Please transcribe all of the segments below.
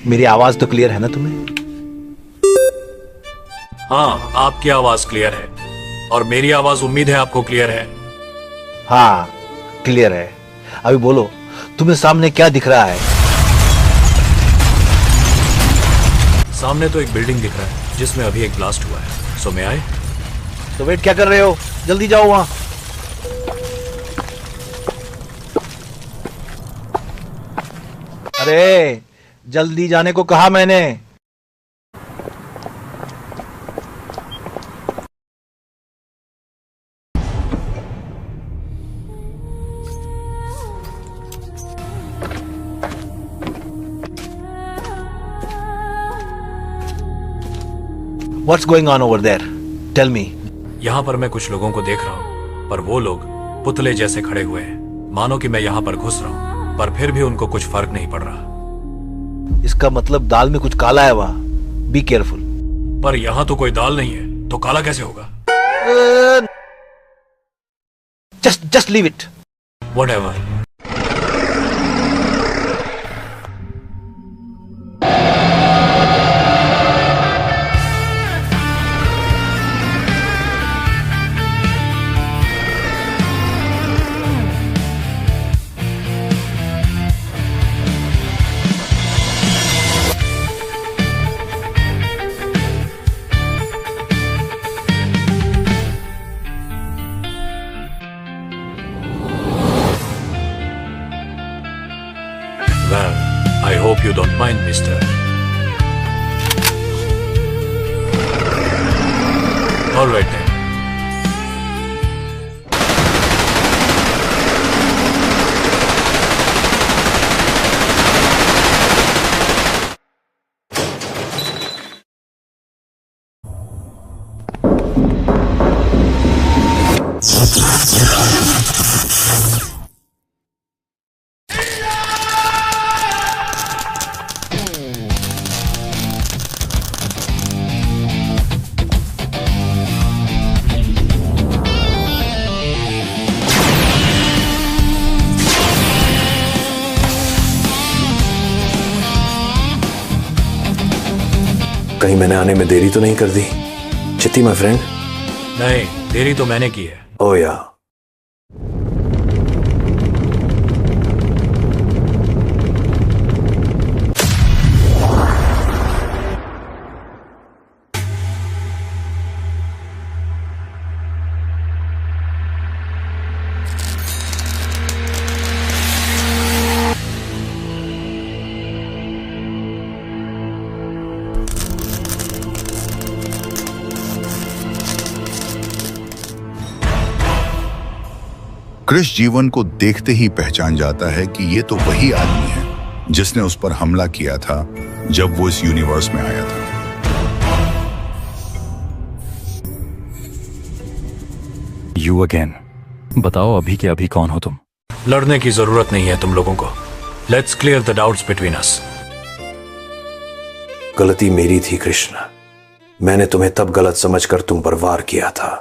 मेरी आवाज तो क्लियर है ना तुम्हें? हाँ, आपकी आवाज क्लियर है और मेरी आवाज उम्मीद है आपको क्लियर है। हाँ क्लियर है। अभी बोलो, तुम्हें सामने क्या दिख रहा है? सामने तो एक बिल्डिंग दिख रहा है जिसमें अभी एक ब्लास्ट हुआ है। सो मैं आए? तो वेट क्या कर रहे हो, जल्दी जाओ वहां। अरे जल्दी जाने को कहा मैंने। What's going on over there? Tell me. यहाँ पर मैं कुछ लोगों को देख रहा हूँ, पर वो लोग पुतले जैसे खड़े हुए हैं, मानो कि मैं यहाँ पर घुस रहा हूँ, पर फिर भी उनको कुछ फर्क नहीं पड़ रहा। इसका मतलब दाल में कुछ काला है वहां। Be careful. पर यहाँ तो कोई दाल नहीं है, तो काला कैसे होगा? Just leave it. Whatever. Well, I hope you don't mind, mister. All right then. कहीं मैंने आने में देरी तो नहीं कर दी? चित्ती माय फ्रेंड। नहीं, देरी तो मैंने की है। ओ या। क्रिश जीवन को देखते ही पहचान जाता है कि ये तो वही आदमी है जिसने उस पर हमला किया था जब वो इस यूनिवर्स में आया था। You again. बताओ अभी के अभी कौन हो तुम? लड़ने की जरूरत नहीं है तुम लोगों को। Let's clear the doubts between us. गलती मेरी थी कृष्ण। मैंने तुम्हें तब गलत समझकर तुम पर वार किया था।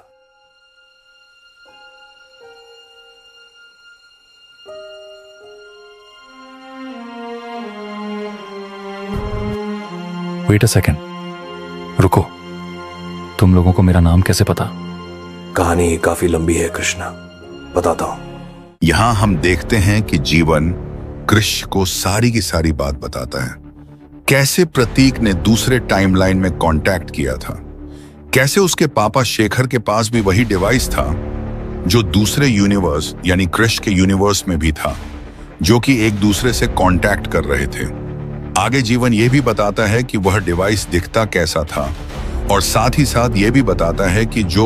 वेट अ सेकेंड, रुको। तुम लोगों को मेरा नाम कैसे पता? कहानी काफी लंबी है कृष्णा, बताता हूं। यहां हम देखते हैं कि जीवन क्रिश को सारी की सारी बात बताता है। कैसे प्रतीक ने दूसरे टाइमलाइन में कांटेक्ट किया था, कैसे उसके पापा शेखर के पास भी वही डिवाइस था जो दूसरे यूनिवर्स यानी क्रिश के यूनिवर्स में भी था, जो कि एक दूसरे से कांटेक्ट कर रहे थे। आगे जीवन यह भी बताता है कि वह डिवाइस दिखता कैसा था और साथ ही साथ यह भी बताता है कि जो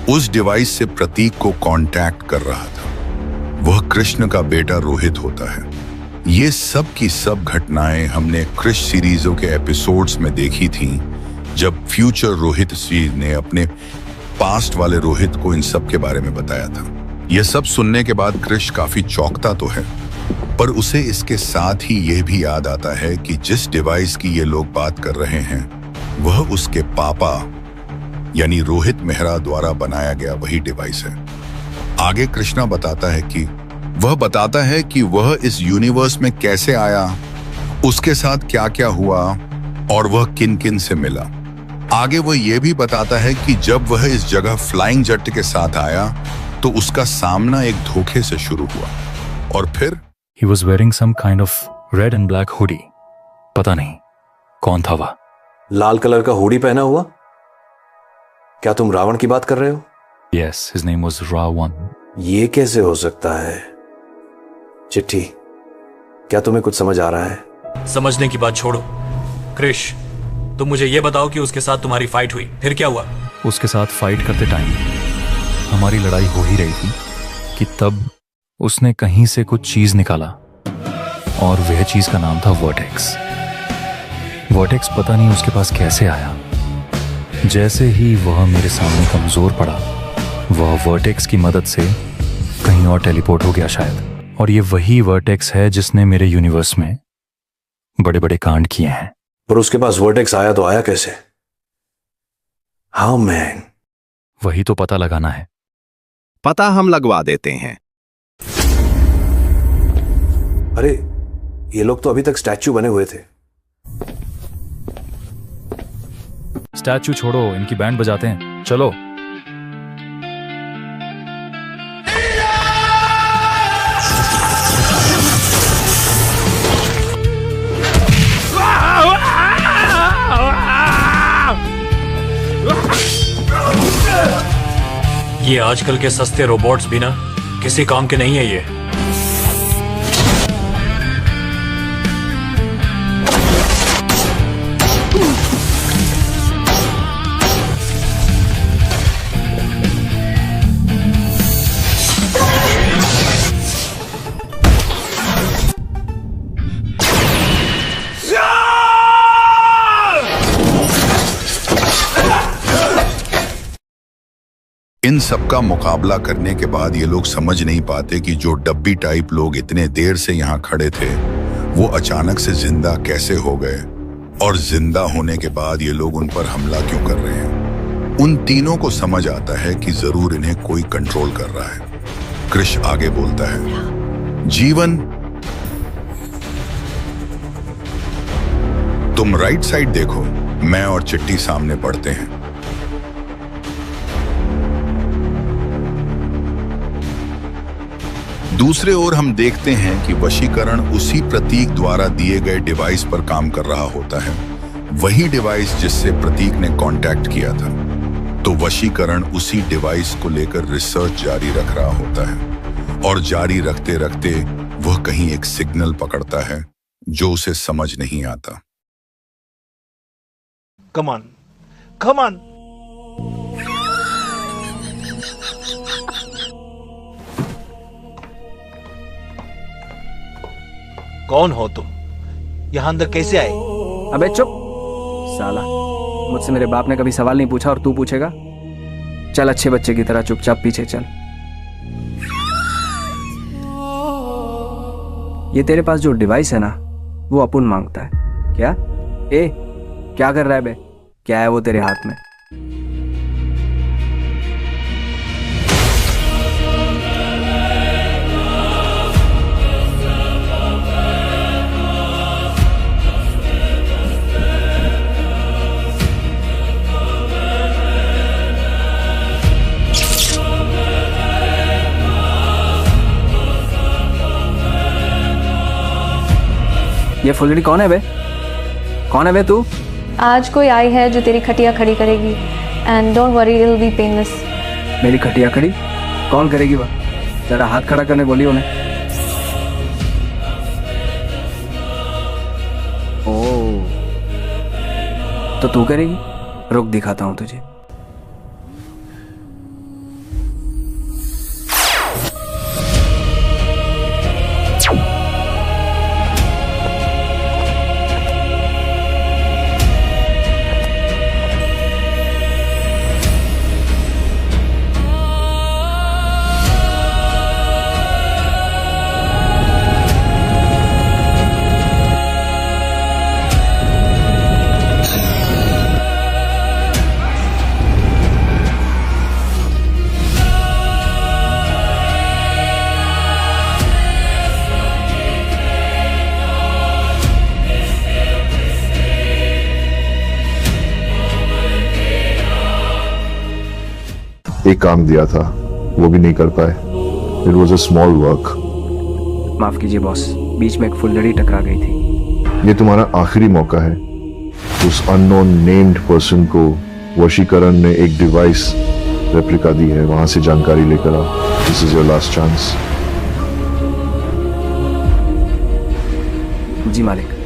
उस डिवाइस से प्रतीक को कांटेक्ट कर रहा था वह कृष्ण का बेटा रोहित होता है। ये सब की सब घटनाएं हमने क्रिश सीरीजों के एपिसोड्स में देखी थी, जब फ्यूचर रोहित सीरीज ने अपने पास्ट वाले रोहित को इन सब के बारे में बताया था। यह सब सुनने के बाद क्रिश काफी चौंकता तो है, पर उसे इसके साथ ही यह भी याद आता है कि जिस डिवाइस की ये लोग बात कर रहे हैं वह उसके पापा यानी रोहित मेहरा द्वारा बनाया गया वही डिवाइस है। आगे कृष्णा बताता है कि वह इस यूनिवर्स में कैसे आया उसके साथ क्या क्या हुआ और वह किन किन से मिला। आगे वह यह भी बताता है कि जब वह इस जगह फ्लाइंग जट के साथ आया तो उसका सामना एक धोखे से शुरू हुआ और फिर He was wearing some kind of red and black hoodie. पता नहीं कौन था वह। लाल कलर का हुडी पहना हुआ? क्या तुम रावण की बात कर रहे हो? Yes, his name was Ravan. ये कैसे हो सकता है? चिट्ठी, क्या तुम्हें कुछ समझ आ रहा है? समझने की बात छोड़ो। क्रिश, तुम मुझे ये बताओ कि उसके साथ तुम्हारी फाइट हुई, फिर क्या हुआ? उसके साथ फाइट करते टाइम हमारी लड़ाई हो ही रही थी कि तब उसने कहीं से कुछ चीज निकाला और वह चीज का नाम था वर्टेक्स। वर्टेक्स पता नहीं उसके पास कैसे आया। जैसे ही वह मेरे सामने कमजोर पड़ा, वह वर्टेक्स की मदद से कहीं और टेलीपोर्ट हो गया शायद। और ये वही वर्टेक्स है जिसने मेरे यूनिवर्स में बड़े बड़े कांड किए हैं। पर उसके पास वर्टेक्स आया तो आया कैसे? How man? वही तो पता लगाना है। पता हम लगवा देते हैं। अरे, ये लोग तो अभी तक स्टैच्यू बने हुए थे। स्टैचू छोड़ो, इनकी बैंड बजाते हैं, चलो। ये आजकल के सस्ते रोबोट्स भी ना किसी काम के नहीं है ये। इन सबका मुकाबला करने के बाद ये लोग समझ नहीं पाते कि जो डब्बी टाइप लोग इतने देर से यहाँ खड़े थे वो अचानक से जिंदा कैसे हो गए, और जिंदा होने के बाद ये लोग उन पर हमला क्यों कर रहे हैं। उन तीनों को समझ आता है कि जरूर इन्हें कोई कंट्रोल कर रहा है। कृष आगे बोलता है, जीवन, तुम राइट साइड देखो, मैं और चिट्टी सामने पड़ते हैं। दूसरे ओर हम देखते हैं कि वशीकरण उसी प्रतीक द्वारा दिए गए डिवाइस पर काम कर रहा होता है, वही डिवाइस जिससे प्रतीक ने कांटेक्ट किया था। तो वशीकरण उसी डिवाइस को लेकर रिसर्च जारी रख रहा होता है, और जारी रखते रखते वह कहीं एक सिग्नल पकड़ता है जो उसे समझ नहीं आता। Come on, come on. कौन हो तुम? यहां अंदर कैसे आए? अबे चुप साला, मुझसे मेरे बाप ने कभी सवाल नहीं पूछा और तू पूछेगा? चल अच्छे बच्चे की तरह चुपचाप पीछे चल। ये तेरे पास जो डिवाइस है ना, वो अपुन मांगता है। क्या? क्या कर रहा है बे? क्या है वो तेरे हाथ में? ये फुलझड़ी कौन है बे? कौन है बे तू? आज कोई आई है जो तेरी खटिया खड़ी करेगी, and don't worry, it will be painless. मेरी खटिया खड़ी कौन करेगी वह? तेरा हाथ खड़ा करने बोली उन्हें। ओ, तो तू करेगी? रुक दिखाता हूं तुझे। एक काम दिया था, वो भी नहीं कर पाए। It was a small work. माफ कीजिए बॉस, बीच में एक फुलझड़ी टकरा गई थी। ये तुम्हारा आखिरी मौका है। उस अननोन नेम्ड पर्सन को वशीकरण ने एक डिवाइस रेप्लिका दी है, वहां से जानकारी लेकर आओ। This is your last chance. जी मालिक।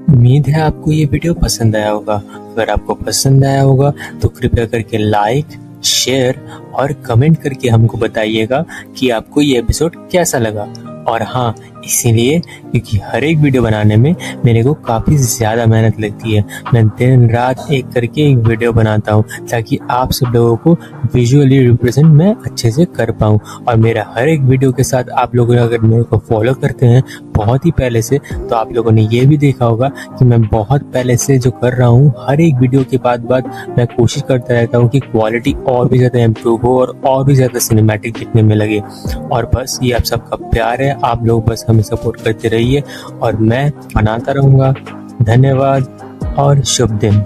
उम्मीद है आपको ये वीडियो पसंद आया होगा। अगर आपको पसंद आया होगा तो कृपया करके लाइक, शेयर और कमेंट करके हमको बताइएगा कि आपको ये एपिसोड कैसा लगा। और हाँ, इसीलिए क्योंकि हर एक वीडियो बनाने में मेरे को काफ़ी ज़्यादा मेहनत लगती है। मैं दिन रात एक करके एक वीडियो बनाता हूँ ताकि आप सब लोगों को विजुअली रिप्रेजेंट मैं अच्छे से कर पाऊँ। और मेरा हर एक वीडियो के साथ आप लोग अगर मेरे को फॉलो करते हैं बहुत ही पहले से, तो आप लोगों ने ये भी देखा होगा कि मैं बहुत पहले से जो कर रहा हूँ, हर एक वीडियो के बाद मैं कोशिश करता रहता हूँ कि क्वालिटी और भी ज़्यादा इम्प्रूव हो और भी ज़्यादा सिनेमैटिक दिखने में लगे। और बस ये आप सबका प्यार है, आप लोग बस हमें सपोर्ट करते रहिए और मैं बनाता रहूँगा। धन्यवाद और शुभ दिन।